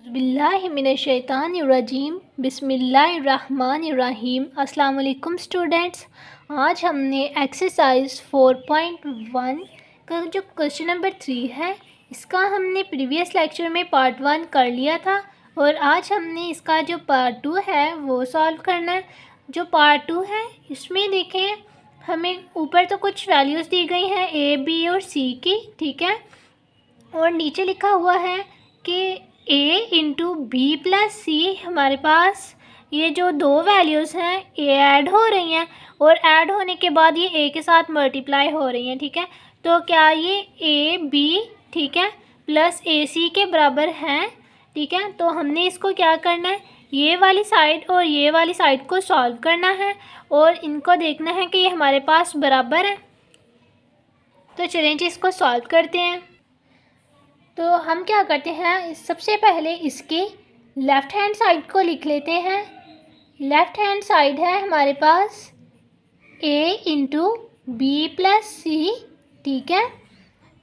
बिस्मिल्लाहिमिनश्शैतानिर्रजीम बिस्मिल्लाहिर्रहमानिर्रहीम। अस्सलाम वालेकुम स्टूडेंट्स। आज हमने एक्सरसाइज 4.1 का जो क्वेश्चन नंबर 3 है, इसका हमने प्रीवियस लेक्चर में पार्ट 1 कर लिया था और आज हमने इसका जो पार्ट 2 है वो सॉल्व करना है। जो पार्ट 2 है इसमें देखें, हमें ऊपर तो कुछ वैल्यूज़ दी गई हैं ए, बी और सी की, ठीक है, और नीचे लिखा हुआ है कि a इंटू बी प्लस सी, हमारे पास ये जो दो वैल्यूज़ हैं ये ऐड हो रही हैं और ऐड होने के बाद ये a के साथ मल्टीप्लाई हो रही हैं, ठीक है। तो क्या ये a b, ठीक है, प्लस ए सी के बराबर हैं, ठीक है। तो हमने इसको क्या करना है, ये वाली साइड और ये वाली साइड को सॉल्व करना है और इनको देखना है कि ये हमारे पास बराबर है। तो चलें जी इसको सॉल्व करते हैं। तो हम क्या करते हैं, सबसे पहले इसकी लेफ़्ट हैंड साइड को लिख लेते हैं। लेफ़्ट हैंड साइड है हमारे पास a इंटू बी प्लस सी, ठीक है।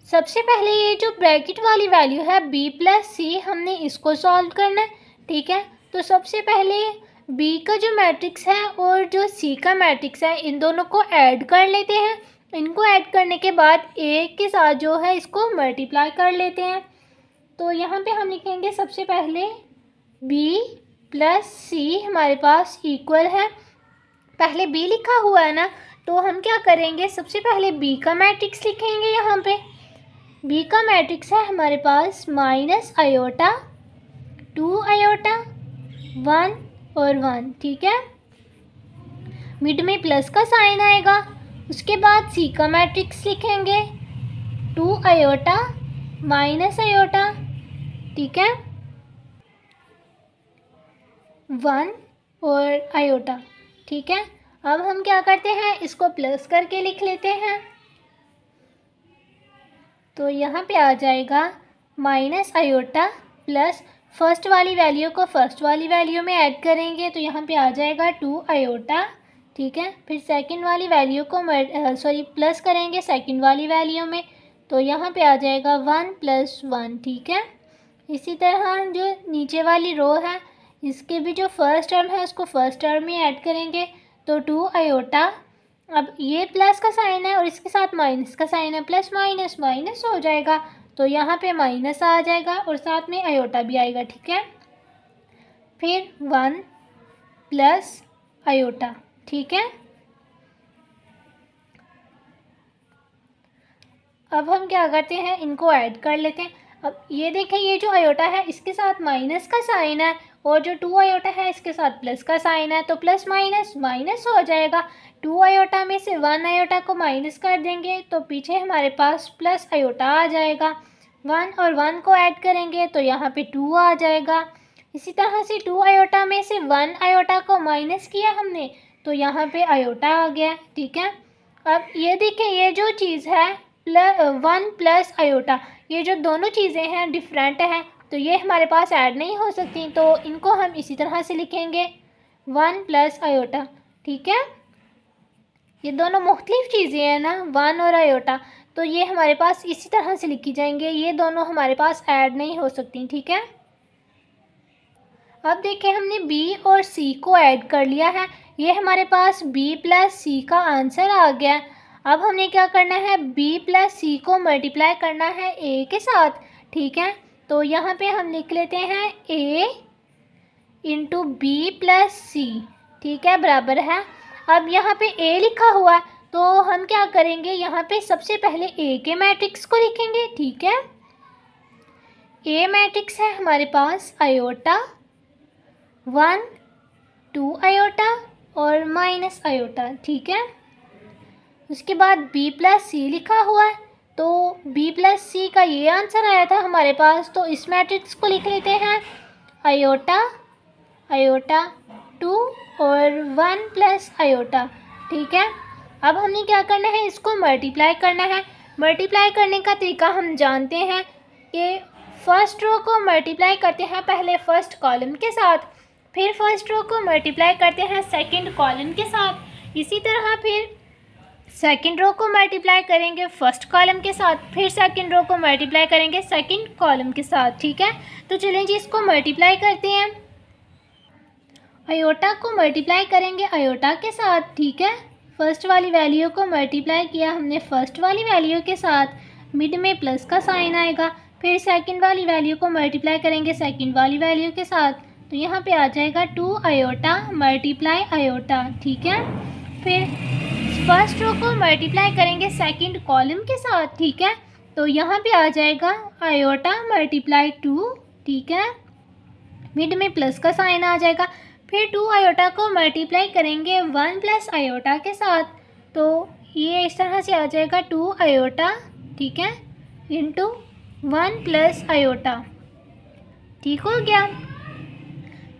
सबसे पहले ये जो ब्रैकेट वाली वैल्यू है b प्लस सी, हमने इसको सॉल्व करना है, ठीक है। तो सबसे पहले b का जो मैट्रिक्स है और जो c का मैट्रिक्स है, इन दोनों को ऐड कर लेते हैं। इनको ऐड करने के बाद a के साथ जो है इसको मल्टीप्लाई कर लेते हैं। तो यहाँ पे हम लिखेंगे सबसे पहले b प्लस सी हमारे पास इक्वल है, पहले b लिखा हुआ है ना, तो हम क्या करेंगे, सबसे पहले b का मैट्रिक्स लिखेंगे। यहाँ पे b का मैट्रिक्स है हमारे पास माइनस आयोटा, 2 आयोटा, 1 और 1, ठीक है। मिड में प्लस का साइन आएगा। उसके बाद c का मैट्रिक्स लिखेंगे 2 आयोटा माइनस आयोटा, ठीक है, 1 और आयोटा, ठीक है। अब हम क्या करते हैं, इसको प्लस करके लिख लेते हैं। तो यहाँ पे आ जाएगा माइनस आयोटा प्लस फर्स्ट वाली वैल्यू को फर्स्ट वाली वैल्यू में ऐड करेंगे, तो यहाँ पे आ जाएगा 2 आयोटा, ठीक है। फिर सेकंड वाली वैल्यू को प्लस करेंगे सेकंड वाली वैल्यू में, तो यहाँ पे आ जाएगा 1 प्लस 1, ठीक है। इसी तरह जो नीचे वाली रो है, इसके भी जो फर्स्ट टर्म है उसको फर्स्ट टर्म में ऐड करेंगे, तो 2 आयोटा, अब ये प्लस का साइन है और इसके साथ माइनस का साइन है, प्लस माइनस माइनस हो जाएगा, तो यहाँ पे माइनस आ जाएगा और साथ में आयोटा भी आएगा, ठीक है। फिर 1 प्लस आयोटा, ठीक है। अब हम क्या करते हैं, इनको ऐड कर लेते हैं। अब ये देखें, ये जो आयोटा है इसके साथ माइनस का साइन है और जो 2 आयोटा है इसके साथ प्लस का साइन है, तो प्लस माइनस माइनस हो जाएगा। 2 आयोटा में से 1 आयोटा को माइनस कर देंगे तो पीछे हमारे पास प्लस आयोटा आ जाएगा। 1 और 1 को ऐड करेंगे तो यहाँ पे 2 आ जाएगा। इसी तरह से 2 आयोटा में से 1 आयोटा को माइनस किया हमने, तो यहाँ पे आयोटा आ गया, ठीक है। अब ये देखें, ये जो चीज़ है 1 प्लस आयोटा, ये जो दोनों चीज़ें हैं डिफरेंट हैं, तो ये हमारे पास ऐड नहीं हो सकती, तो इनको हम इसी तरह से लिखेंगे 1 प्लस आयोटा, ठीक है। ये दोनों मुख्तलिफ चीज़ें हैं ना, 1 और आयोटा, तो ये हमारे पास इसी तरह से लिखी जाएंगे, ये दोनों हमारे पास ऐड नहीं हो सकती, ठीक है। अब देखें, हमने b और c को ऐड कर लिया है, ये हमारे पास b प्लस c का आंसर आ गया। अब हमने क्या करना है, b प्लस c को मल्टीप्लाई करना है a के साथ, ठीक है। तो यहाँ पे हम लिख लेते हैं a इंटू बी प्लस सी, ठीक है, बराबर है। अब यहाँ पे a लिखा हुआ है, तो हम क्या करेंगे, यहाँ पे सबसे पहले a के मैट्रिक्स को लिखेंगे, ठीक है। a मैट्रिक्स है हमारे पास आयोटा, 1, 2 आयोटा और माइनस आयोटा, ठीक है। उसके बाद b प्लस सी लिखा हुआ है, तो b प्लस सी का ये आंसर आया था हमारे पास, तो इस मैट्रिक्स को लिख लेते हैं आयोटा आयोटा 2 और 1 प्लस आयोटा, ठीक है। अब हमने क्या करना है, इसको मल्टीप्लाई करना है। मल्टीप्लाई करने का तरीका हम जानते हैं कि फर्स्ट रो को मल्टीप्लाई करते हैं पहले फर्स्ट कॉलम के साथ, फिर फर्स्ट रो को मल्टीप्लाई करते हैं सेकंड कॉलम के साथ, इसी तरह फिर सेकंड रो को मल्टीप्लाई करेंगे फर्स्ट कॉलम के साथ, फिर सेकंड रो को मल्टीप्लाई करेंगे सेकंड कॉलम के साथ, ठीक है। तो चलिए जी इसको मल्टीप्लाई करते हैं। आयोटा को मल्टीप्लाई करेंगे आयोटा के साथ, ठीक है। फर्स्ट वाली वैल्यू को मल्टीप्लाई किया हमने फर्स्ट वाली वैल्यू के साथ, मिड में प्लस का साइन आएगा। फिर सेकंड वाली वैल्यू को मल्टीप्लाई करेंगे सेकंड वाली वैल्यू के साथ, तो यहाँ पे आ जाएगा 2 आयोटा मल्टीप्लाई आयोटा, ठीक है। फिर फर्स्ट रो को मल्टीप्लाई करेंगे सेकंड कॉलम के साथ, ठीक है। तो यहाँ पे आ जाएगा आयोटा मल्टीप्लाई 2, ठीक है। मिड में प्लस का साइन आ जाएगा। फिर 2 आयोटा को मल्टीप्लाई करेंगे 1 प्लस आयोटा के साथ, तो ये इस तरह से आ जाएगा 2 आयोटा, ठीक है, इंटू 1 प्लस आयोटा, ठीक हो गया।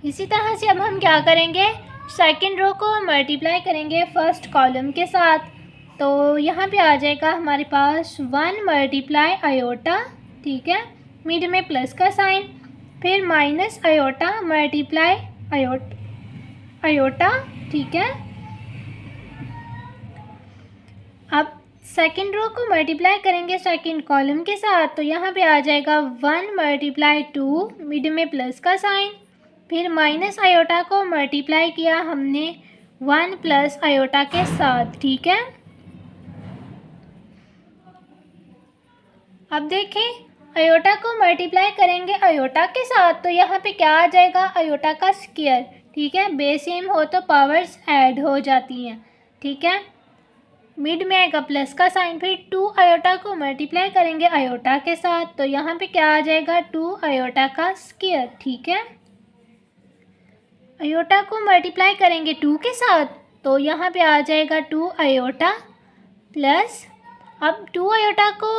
इसी तरह से अब हम क्या करेंगे, सेकंड रो को मल्टीप्लाई करेंगे फर्स्ट कॉलम के साथ, तो यहाँ पे आ जाएगा हमारे पास 1 मल्टीप्लाई आयोटा, ठीक है, मिड में प्लस का साइन, फिर माइनस आयोटा मल्टीप्लाई आयोटा, ठीक है। अब सेकंड रो को मल्टीप्लाई करेंगे सेकंड कॉलम के साथ, तो यहाँ पे आ जाएगा 1 मल्टीप्लाई 2, मिड में प्लस का साइन, फिर माइनस आयोटा को मल्टीप्लाई किया हमने 1 प्लस आयोटा के साथ, ठीक है। अब देखें आयोटा को मल्टीप्लाई करेंगे आयोटा के साथ, तो यहाँ पे क्या आ जाएगा, आयोटा का स्क्वायर, ठीक है। बेस सेम हो तो पावर्स ऐड हो जाती हैं, ठीक है। मिड में आएगा प्लस का साइन, फिर 2 आयोटा को मल्टीप्लाई करेंगे आयोटा के साथ, तो यहाँ पे क्या आ जाएगा 2 आयोटा का स्क्वायर, ठीक है। आयोटा को मल्टीप्लाई करेंगे 2 के साथ, तो यहाँ पे आ जाएगा 2 आयोटा प्लस, अब 2 आयोटा को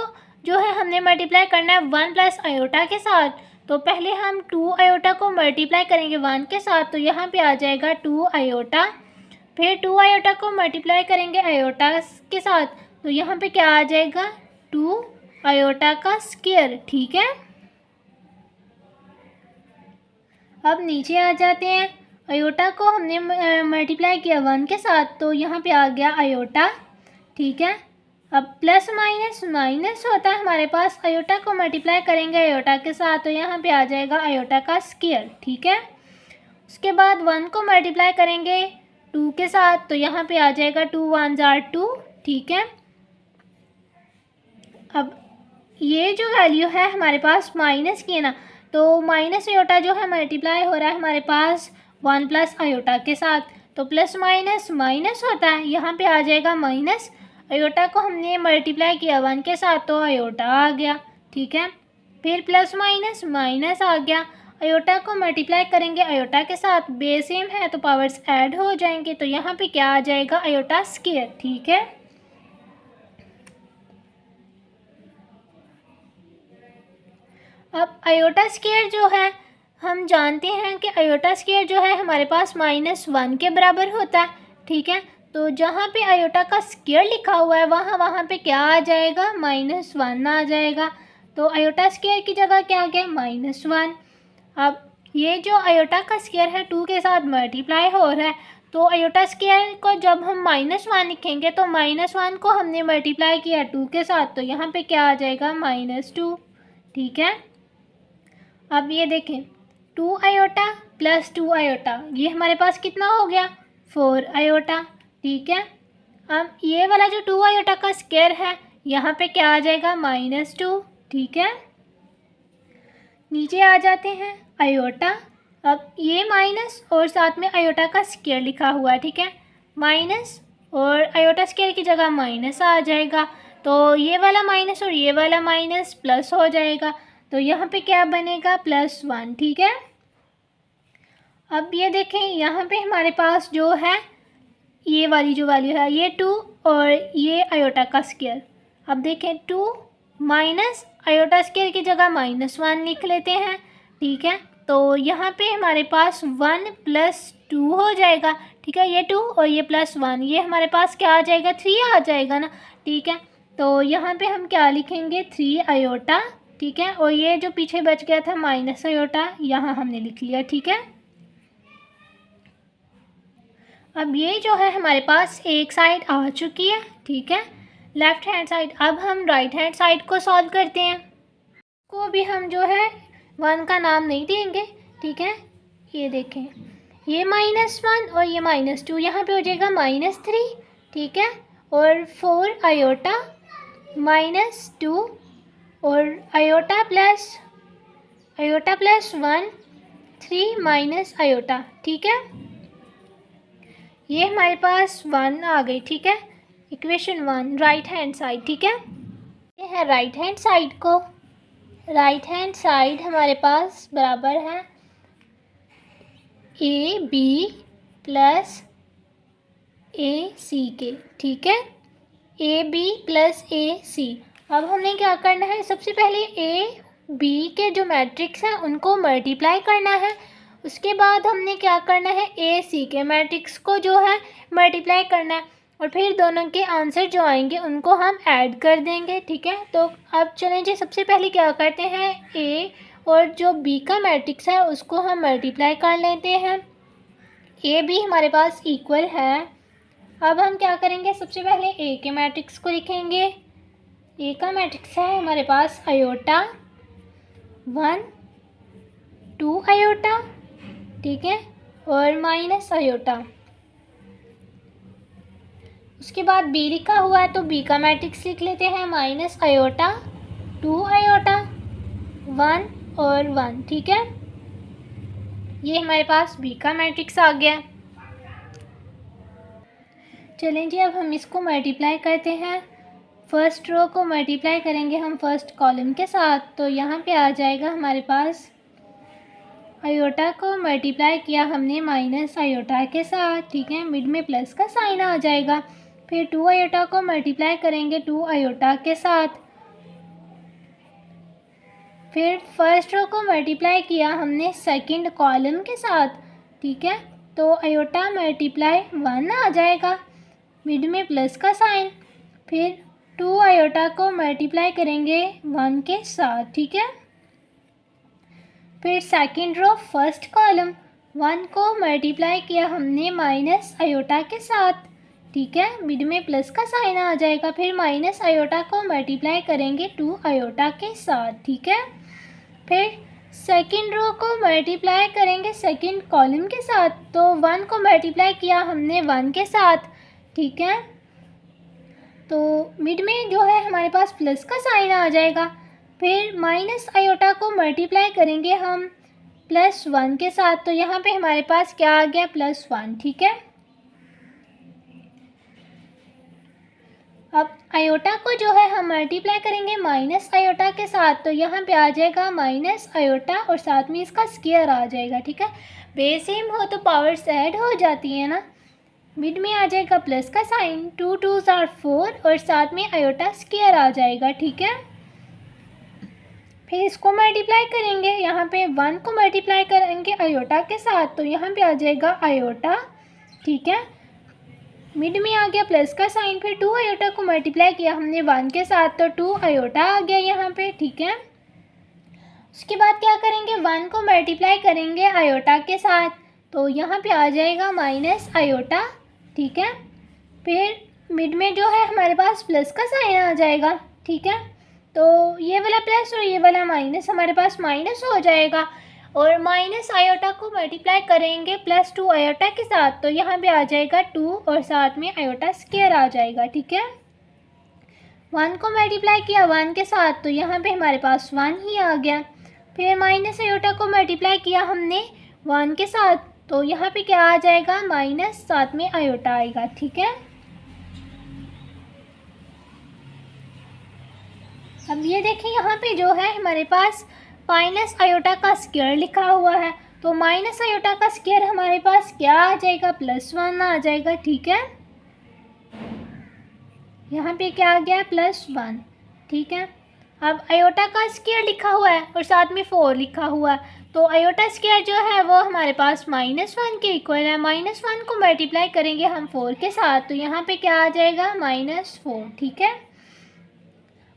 जो है हमने मल्टीप्लाई करना है 1 प्लस आयोटा के साथ, तो पहले हम 2 आयोटा को मल्टीप्लाई करेंगे 1 के साथ, तो यहाँ पे आ जाएगा 2 आयोटा, फिर 2 आयोटा को मल्टीप्लाई करेंगे आयोटा के साथ, तो यहाँ पे क्या आ जाएगा 2 आयोटा का स्क्वायर, ठीक है। अब नीचे आ जाते हैं, आयोटा को हमने मल्टीप्लाई किया 1 के साथ, तो यहाँ पे आ गया आयोटा, ठीक है। अब प्लस माइनस माइनस होता है हमारे पास, आयोटा को मल्टीप्लाई करेंगे आयोटा के साथ, तो यहाँ पे आ जाएगा आयोटा का स्क्वायर, ठीक है। उसके बाद 1 को मल्टीप्लाई करेंगे 2 के साथ, तो यहाँ पे आ जाएगा 2 1 जार 2, ठीक है। अब ये जो वैल्यू है हमारे पास माइनस की है ना, तो माइनस आयोटा जो है मल्टीप्लाई हो रहा है हमारे पास 1 प्लस आयोटा के साथ, तो प्लस माइनस माइनस होता है, यहाँ पे आ जाएगा माइनस, आयोटा को हमने मल्टीप्लाई किया 1 के साथ, तो आयोटा आ गया, ठीक है। फिर प्लस माइनस माइनस आ गया, आयोटा को मल्टीप्लाई करेंगे आयोटा के साथ, बेस सेम है तो पावर्स ऐड हो जाएंगे, तो यहाँ पे क्या आ जाएगा आयोटा स्क्वायर, ठीक है। अब आयोटा स्क्वायर जो है हम जानते हैं कि आयोटा स्क्वायर जो है हमारे पास -1 के बराबर होता है, ठीक है। तो जहाँ पे आयोटा का स्क्वायर लिखा हुआ है वहाँ पे क्या आ जाएगा, -1 आ जाएगा। तो आयोटा स्क्वायर की जगह क्या आ गया, -1। अब ये जो आयोटा का स्क्वायर है 2 के साथ मल्टीप्लाई हो रहा है, तो आयोटा स्क्वायर को जब हम -1 लिखेंगे तो -1 को हमने मल्टीप्लाई किया 2 के साथ, तो यहाँ पे क्या आ जाएगा -2, ठीक है। अब ये देखें 2 आयोटा प्लस 2 आयोटा, ये हमारे पास कितना हो गया 4 आयोटा, ठीक है। अब ये वाला जो 2 आयोटा का स्क्वायर है यहाँ पे क्या आ जाएगा -2, ठीक है। नीचे आ जाते हैं आयोटा, अब ये माइनस और साथ में आयोटा का स्क्वायर लिखा हुआ है, ठीक है। माइनस और आयोटा स्क्वायर की जगह माइनस आ जाएगा, तो ये वाला माइनस और ये वाला माइनस प्लस हो जाएगा, तो यहाँ पे क्या बनेगा +1, ठीक है। अब ये देखें यहाँ पे हमारे पास जो है ये वाली जो वैल्यू है ये 2 और ये आयोटा का स्क्वायर। अब देखें 2 माइनस आयोटा स्क्वायर की जगह -1 लिख लेते हैं, ठीक है। तो यहाँ पे हमारे पास 1 + 2 हो जाएगा, ठीक है। ये 2 और ये +1 ये हमारे पास क्या आ जाएगा 3 आ जाएगा ना, ठीक है। तो यहाँ पे हम क्या लिखेंगे 3 आयोटा, ठीक है। और ये जो पीछे बच गया था माइनस आयोटा यहाँ हमने लिख लिया, ठीक है। अब ये जो है हमारे पास एक साइड आ चुकी है, ठीक है, लेफ़्ट हैंड साइड। अब हम राइट हैंड साइड को सॉल्व करते हैं। को भी हम जो है 1 का नाम नहीं देंगे, ठीक है। ये देखें, ये -1 और ये -2, यहाँ पे हो जाएगा -3, ठीक है, और 4 आयोटा -2 और आयोटा प्लस 1 3 माइनस आयोटा, ठीक है। ये हमारे पास 1 आ गई, ठीक है, इक्वेशन 1 राइट हैंड साइड, ठीक है। ये है राइट हैंड साइड को, राइट हैंड साइड हमारे पास बराबर है AB प्लस AC के, ठीक है, AB प्लस AC। अब हमने क्या करना है, सबसे पहले AB के जो मैट्रिक्स हैं उनको मल्टीप्लाई करना है। उसके बाद हमने क्या करना है, AC के मैट्रिक्स को जो है मल्टीप्लाई करना है, और फिर दोनों के आंसर जो आएंगे उनको हम ऐड कर देंगे, ठीक है। तो अब चलें जी, सबसे पहले क्या करते हैं, A और जो B का मैट्रिक्स है उसको हम मल्टीप्लाई कर लेते हैं। AB हमारे पास इक्वल है, अब हम क्या करेंगे, सबसे पहले A के मैट्रिक्स को लिखेंगे। A का मैट्रिक्स है हमारे पास आयोटा 1 2 आयोटा, ठीक है, और माइनस आयोटा। उसके बाद B लिखा हुआ है तो B का मैट्रिक्स लिख लेते हैं, माइनस आयोटा 2 आयोटा 1 और 1, ठीक है। ये हमारे पास B का मैट्रिक्स आ गया। चलें जी, अब हम इसको मल्टीप्लाई करते हैं। फर्स्ट रो को मल्टीप्लाई करेंगे हम फर्स्ट कॉलम के साथ, तो यहाँ पे आ जाएगा हमारे पास, आयोटा को मल्टीप्लाई किया हमने माइनस आयोटा के साथ, ठीक है, मिड में प्लस का साइन आ जाएगा। फिर 2 आयोटा को मल्टीप्लाई करेंगे 2 आयोटा के साथ। फिर फर्स्ट रो को मल्टीप्लाई किया हमने सेकंड कॉलम के साथ, ठीक है, तो आयोटा मल्टीप्लाई 1 आ जाएगा, मिड में प्लस का साइन। फिर 2 आयोटा को मल्टीप्लाई करेंगे 1 के साथ, ठीक है। फिर सेकंड रो फर्स्ट कॉलम 1 को मल्टीप्लाई किया हमने माइनस आयोटा के साथ, ठीक है, मिड में प्लस का साइन आ जाएगा। फिर माइनस आयोटा को मल्टीप्लाई करेंगे 2 आयोटा के साथ, ठीक है। फिर सेकंड रो को मल्टीप्लाई करेंगे सेकंड कॉलम के साथ, तो 1 को मल्टीप्लाई किया हमने 1 के साथ, ठीक है, तो मिड में जो है हमारे पास प्लस का साइन आ जाएगा। फिर माइनस आयोटा को मल्टीप्लाई करेंगे हम +1 के साथ, तो यहाँ पे हमारे पास क्या आ गया, +1, ठीक है। अब आयोटा को जो है हम मल्टीप्लाई करेंगे माइनस आयोटा के साथ, तो यहाँ पे आ जाएगा माइनस आयोटा और साथ में इसका स्क्वायर आ जाएगा, ठीक है। बेस सेम हो तो पावर्स ऐड हो जाती है ना। मिड में आ जाएगा प्लस का साइन, 2 2s are 4 और साथ में आयोटा स्क्वायर आ जाएगा, ठीक है। फिर इसको मल्टीप्लाई करेंगे, यहाँ पे 1 को मल्टीप्लाई करेंगे आयोटा के साथ, तो यहाँ पे आ जाएगा आयोटा, ठीक है, मिड में आ गया प्लस का साइन। फिर 2 आयोटा को मल्टीप्लाई किया हमने 1 के साथ, तो 2 आयोटा आ गया यहाँ पे, ठीक है। उसके बाद क्या करेंगे, 1 को मल्टीप्लाई करेंगे आयोटा के साथ, तो यहाँ पे आ जाएगा माइनस आयोटा, ठीक है। फिर मिड में जो है हमारे पास प्लस का साइन आ जाएगा, ठीक है, तो ये वाला प्लस और ये वाला माइनस हमारे पास माइनस हो जाएगा, और माइनस आयोटा को मल्टीप्लाई करेंगे +2 आयोटा के साथ, तो यहाँ पे आ जाएगा 2 और साथ में आयोटा स्क्वायर आ जाएगा, ठीक है। 1 को मल्टीप्लाई किया 1 के साथ, तो यहाँ पे हमारे पास 1 ही आ गया। फिर माइनस आयोटा को मल्टीप्लाई किया हमने 1 के साथ, तो यहाँ पे क्या आ जाएगा, माइनस साथ में आयोटा आएगा, ठीक है। अब ये देखें, यहाँ पे जो है हमारे पास माइनस आयोटा का स्क्वायर लिखा हुआ है, तो माइनस आयोटा का स्क्वायर हमारे पास क्या आ जाएगा, +1 आ जाएगा, ठीक है। यहाँ पे क्या आ गया, +1, ठीक है। अब आयोटा का स्क्वायर लिखा हुआ है और साथ में 4 लिखा हुआ है, तो आयोटा स्क्वायर जो है वो हमारे पास -1 के इक्वल है। -1 को मल्टीप्लाई करेंगे हम 4 के साथ, तो यहाँ पे क्या आ जाएगा, -4, ठीक है।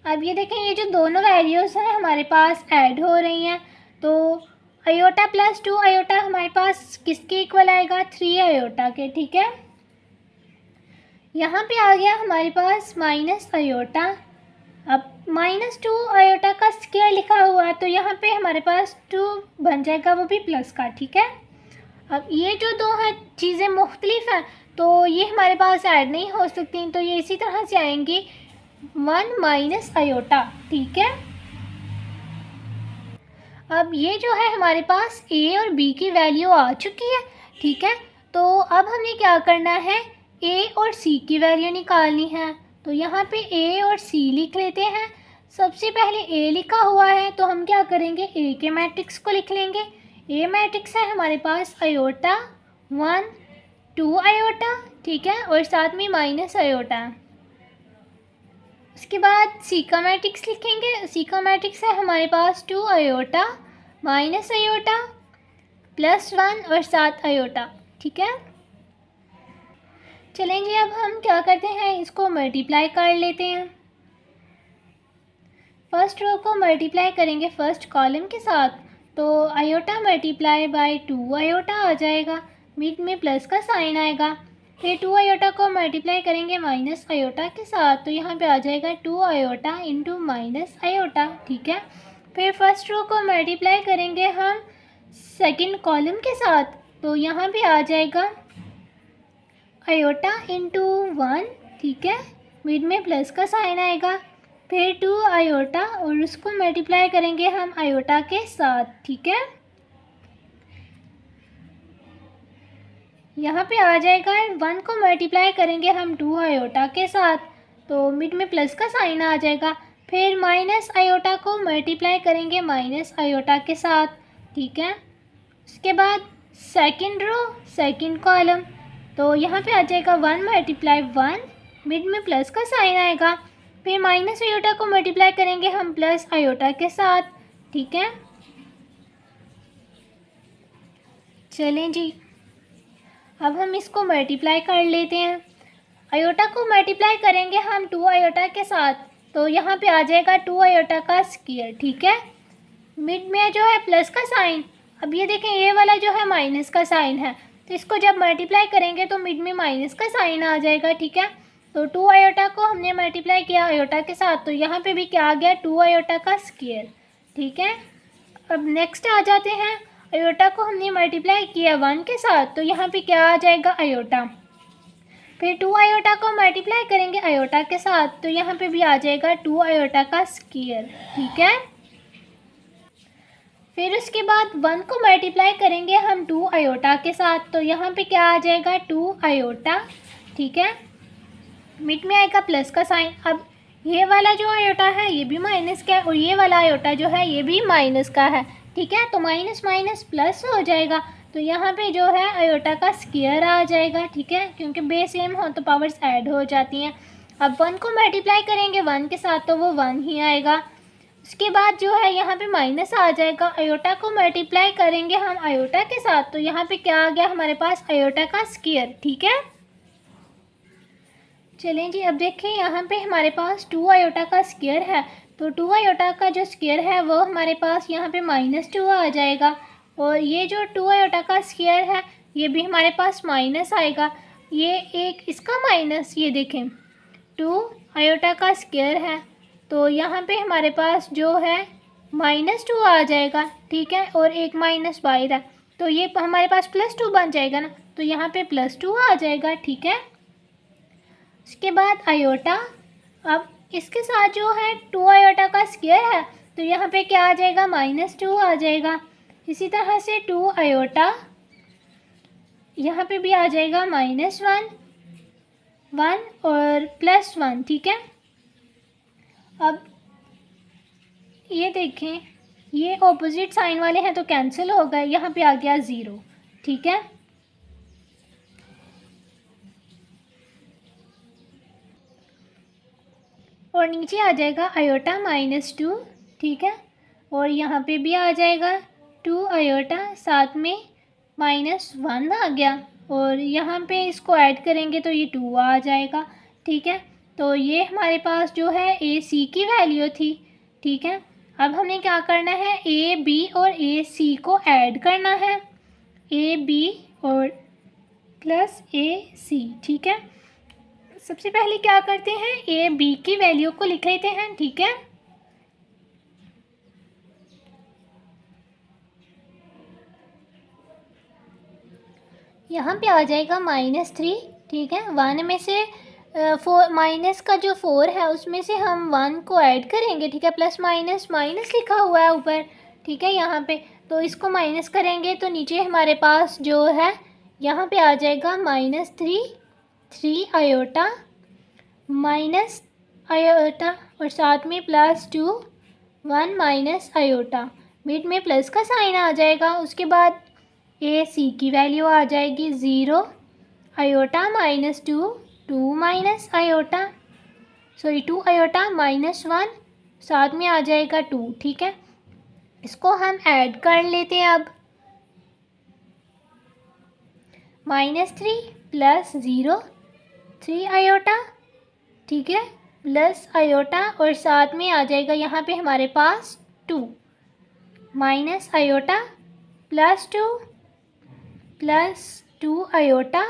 अब ये देखें, ये जो दोनों वैल्यूज़ हैं हमारे पास ऐड हो रही हैं, तो आयोटा +2 आयोटा हमारे पास किसके इक्वल आएगा, 3 आयोटा के, ठीक है। यहाँ पे आ गया हमारे पास माइनस आयोटा। अब -2 आयोटा का स्क्वायर लिखा हुआ है तो यहाँ पे हमारे पास 2 बन जाएगा, वो भी प्लस का। ठीक है, अब ये जो दो हैं चीज़ें मुख्तलिफ हैं तो ये हमारे पास ऐड नहीं हो सकती, तो ये इसी तरह से आएंगी 1 माइनस आयोटा। ठीक है, अब ये जो है हमारे पास a और b की वैल्यू आ चुकी है। ठीक है, तो अब हमें क्या करना है, a और c की वैल्यू निकालनी है। तो यहाँ पे a और c लिख लेते हैं। सबसे पहले a लिखा हुआ है तो हम क्या करेंगे, a के मैट्रिक्स को लिख लेंगे। a मैट्रिक्स है हमारे पास आयोटा 1 2 आयोटा। ठीक है, और साथ में माइनस आयोटा। उसके बाद सी का मैट्रिक्स लिखेंगे। सी का मैट्रिक्स है हमारे पास 2 आयोटा माइनस आयोटा +1 और 7 आयोटा। ठीक है, चलेंगे अब हम क्या करते हैं, इसको मल्टीप्लाई कर लेते हैं। फर्स्ट रो को मल्टीप्लाई करेंगे फर्स्ट कॉलम के साथ, तो आयोटा मल्टीप्लाई बाय 2 आयोटा आ जाएगा, बीच में प्लस का साइन आएगा। फिर 2 आयोटा को मल्टीप्लाई करेंगे माइनस आयोटा के साथ, तो यहाँ पे आ जाएगा 2 आयोटा इंटू माइनस आयोटा। ठीक है, फिर फर्स्ट रो को मल्टीप्लाई करेंगे हम सेकंड कॉलम के साथ, तो यहाँ पे आ जाएगा आयोटा इंटू 1। ठीक है, बीच में प्लस का साइन आएगा। फिर 2 आयोटा और उसको मल्टीप्लाई करेंगे हम आयोटा के साथ। ठीक है, यहाँ पे आ जाएगा 1 को मल्टीप्लाई करेंगे हम 2 आयोटा के साथ, तो मिड में प्लस का साइन आ जाएगा। फिर माइनस आयोटा को मल्टीप्लाई करेंगे माइनस आयोटा के साथ। ठीक है, उसके बाद सेकंड रो सेकंड कॉलम, तो यहाँ पे आ जाएगा 1 मल्टीप्लाई 1, मिड में प्लस का साइन आएगा। फिर माइनस आयोटा को मल्टीप्लाई करेंगे हम प्लस आयोटा के साथ। ठीक है, चलें जी, अब हम इसको मल्टीप्लाई कर लेते हैं। आयोटा को मल्टीप्लाई करेंगे हम 2 आयोटा के साथ, तो यहाँ पे आ जाएगा 2 आयोटा का स्क्वायर। ठीक है, मिड में जो है प्लस का साइन। अब ये देखें, ये वाला जो है माइनस का साइन है, तो इसको जब मल्टीप्लाई करेंगे तो मिड में माइनस का साइन आ जाएगा। ठीक है, तो 2 आयोटा को हमने मल्टीप्लाई किया आयोटा के साथ, तो यहाँ पे भी क्या आ गया, 2 आयोटा का स्क्वायर। ठीक है, अब नेक्स्ट आ जाते हैं, आयोटा को हमने मल्टीप्लाई किया 1 के साथ, तो यहाँ पे क्या आ जाएगा, आयोटा। फिर 2 आयोटा को मल्टीप्लाई करेंगे आयोटा के साथ, तो यहाँ पे भी आ जाएगा 2 आयोटा का स्क्वायर। ठीक है, फिर उसके बाद 1 को मल्टीप्लाई करेंगे हम 2 आयोटा के साथ, तो यहाँ पे क्या आ जाएगा, 2 आयोटा। ठीक है, मिड में आएगा प्लस का साइन। अब ये वाला जो आयोटा है ये भी माइनस का है और ये वाला आयोटा जो है ये भी माइनस का है। ठीक है, तो माइनस माइनस प्लस हो जाएगा, तो यहाँ पे जो है आयोटा का स्क्वायर आ जाएगा। ठीक है, क्योंकि बेस सेम हो तो पावर्स ऐड हो जाती हैं। अब 1 को मल्टीप्लाई करेंगे 1 के साथ, तो वो 1 ही आएगा। उसके बाद जो है यहाँ पे माइनस आ जाएगा। आयोटा को मल्टीप्लाई करेंगे हम आयोटा के साथ, तो यहाँ पे क्या आ गया हमारे पास, आयोटा का स्क्वायर। ठीक है, चलें जी, अब देखें यहाँ पे हमारे पास 2 आयोटा का स्क्वायर है, तो 2 आयोटा का जो स्क्वायर है वो हमारे पास यहाँ पे -2 आ जाएगा। और ये जो 2 आयोटा का स्क्वायर है ये भी हमारे पास माइनस आएगा। ये एक इसका माइनस, ये देखें 2 आयोटा का स्क्वायर है, तो यहाँ पे हमारे पास जो है -2 आ जाएगा। ठीक है, और एक माइनस बाहर है, तो ये हमारे पास +2 बन जाएगा ना, तो यहाँ पे +2 आ जाएगा। ठीक है, उसके बाद आयोटा, अब इसके साथ जो है 2 आयोटा का स्क्वायर है, तो यहाँ पे क्या आ जाएगा, -2 आ जाएगा। इसी तरह से 2 आयोटा, यहाँ पे भी आ जाएगा -1 1 और +1। ठीक है, अब ये देखें, ये ऑपोजिट साइन वाले हैं तो कैंसिल हो गए, यहाँ पे आ गया 0। ठीक है, और नीचे आ जाएगा आयोटा -2। ठीक है, और यहाँ पे भी आ जाएगा 2 आयोटा, साथ में -1 आ गया, और यहाँ पे इसको ऐड करेंगे तो ये 2 आ जाएगा। ठीक है, तो ये हमारे पास जो है ए सी की वैल्यू थी। ठीक है, अब हमें क्या करना है, ए बी और ए सी को ऐड करना है, ए बी और +AC। ठीक है, सबसे पहले क्या करते हैं, ए बी की वैल्यू को लिख लेते हैं, ठीक है। यहाँ पे आ जाएगा -3, ठीक है। 1 में से 4 माइनस का जो 4 है उसमें से हम 1 को ऐड करेंगे, ठीक है। प्लस माइनस माइनस लिखा हुआ है ऊपर, ठीक है, यहाँ पे। तो इसको माइनस करेंगे तो नीचे हमारे पास जो है यहाँ पे आ जाएगा -3 आयोटा माइनस आयोटा और साथ में +2 1 माइनस आयोटा, बीच में प्लस का साइन आ जाएगा। उसके बाद ए सी की वैल्यू आ जाएगी 0 आयोटा -2 2 माइनस आयोटा 2 आयोटा -1, साथ में आ जाएगा 2, ठीक है। इसको हम ऐड कर लेते हैं अब। -3 + 0 3 आयोटा, ठीक है, प्लस आयोटा और साथ में आ जाएगा यहाँ पे हमारे पास 2 माइनस आयोटा +2 +2 आयोटा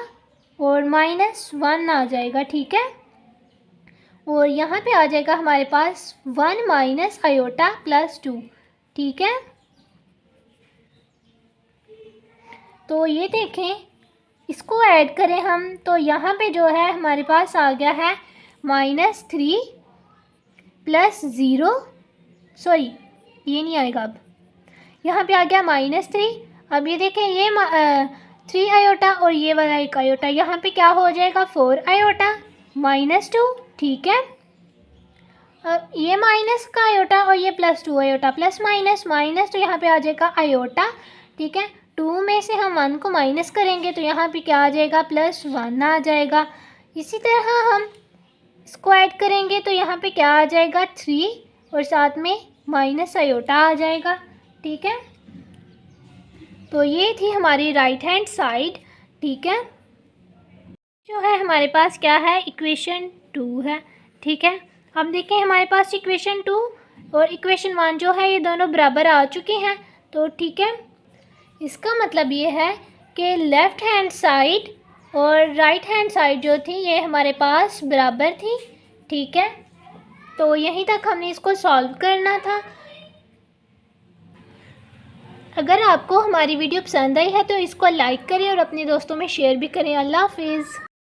और -1 आ जाएगा, ठीक है। और यहाँ पे आ जाएगा हमारे पास 1 माइनस आयोटा +2, ठीक है। तो ये देखें, इसको ऐड करें हम तो यहाँ पे जो है हमारे पास आ गया है -3 + 0, सॉरी ये नहीं आएगा, अब यहाँ पे आ गया -3। अब ये देखें, ये 3 आयोटा और ये वाला 1 आयोटा, यहाँ पे क्या हो जाएगा 4 आयोटा -2, ठीक है। अब ये माइनस का आयोटा और ये +2 आयोटा, प्लस माइनस माइनस, तो यहाँ पे आ जाएगा आयोटा, ठीक है। 2 में से हम 1 को माइनस करेंगे तो यहाँ पे क्या आ जाएगा +1 आ जाएगा। इसी तरह हम इसको ऐड करेंगे तो यहाँ पे क्या आ जाएगा 3 और साथ में माइनस आयोटा आ जाएगा, ठीक है। तो ये थी हमारी राइट हैंड साइड, ठीक है। जो है हमारे पास क्या है, इक्वेशन 2 है, ठीक है। अब देखें हमारे पास इक्वेशन 2 और इक्वेशन 1 जो है ये दोनों बराबर आ चुके हैं, तो ठीक है। इसका मतलब ये है कि लेफ़्ट हैंड साइड और राइट हैंड साइड जो थी ये हमारे पास बराबर थी, ठीक है। तो यहीं तक हमने इसको सॉल्व करना था। अगर आपको हमारी वीडियो पसंद आई है तो इसको लाइक करें और अपने दोस्तों में शेयर भी करें। अल्लाह हाफिज़।